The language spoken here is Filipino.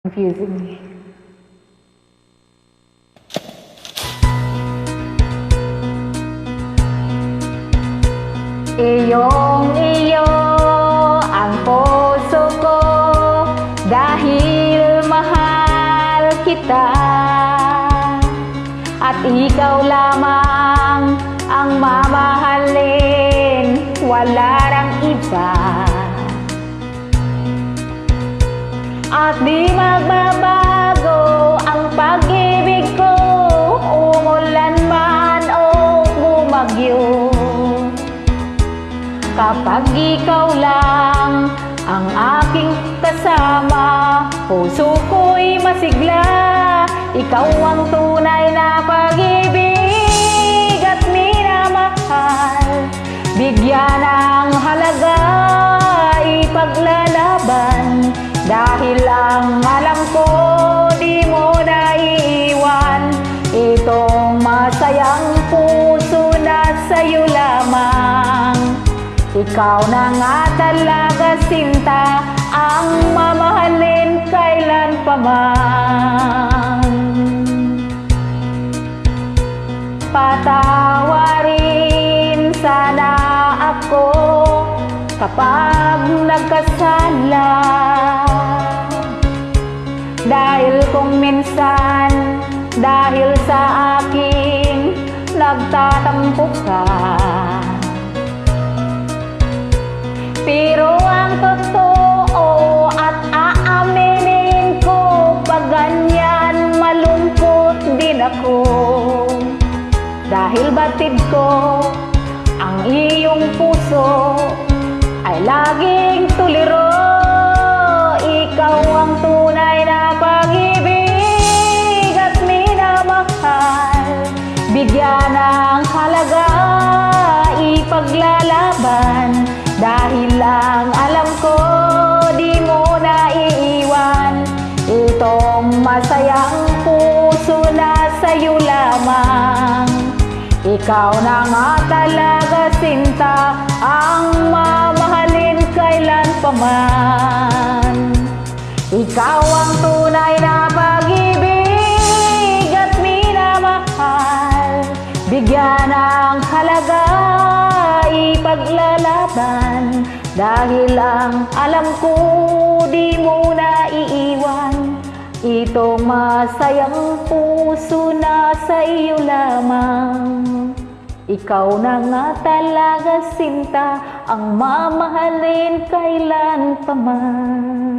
Confusing me. Iyong-iyo ang puso ko dahil mahal kita, at ikaw lamang ang mamahalin, wala nang iba. At di magbabago ang pag-ibig ko, umulan man o bumagyo. Kapag ikaw lang ang aking kasama, puso ko'y masigla. Ikaw ang tunay na pag-ibig at minamahal. Bigyan ng halaga, ipaglalaban, dahil ang alam ko di mo naiiwan. Itong masayang puso na sa'yo lamang. Ikaw na nga talaga, sinta, ang mamahalin kailan pa man. Patawarin sana ako kapag nagkasala, dahil kung minsan dahil sa akin nagtatampo ka. Pero ang totoo at aaminin ko, pag ganyan malungkot din ako, dahil batid ko ang iyong puso ay laging tuliro. Ikaw ang tunay na pag-ibig at minamahal. Bigyan ng halaga, ipaglalaban, dahil lang alam ko di mo naiiwan. Itong masayang puso na sa'yo lamang. Ikaw na nga talaga, sinta, ang mamahalin kailan pa man. Ikaw ang tunay na pag-ibig at minamahal. Bigyan ng halaga, ipaglalaban, dahil ang alam ko di mo naiiwan. Itong masayang puso na sa iyo lamang. Ikaw na nga talaga, sinta, ang mamahalin kailan pa man.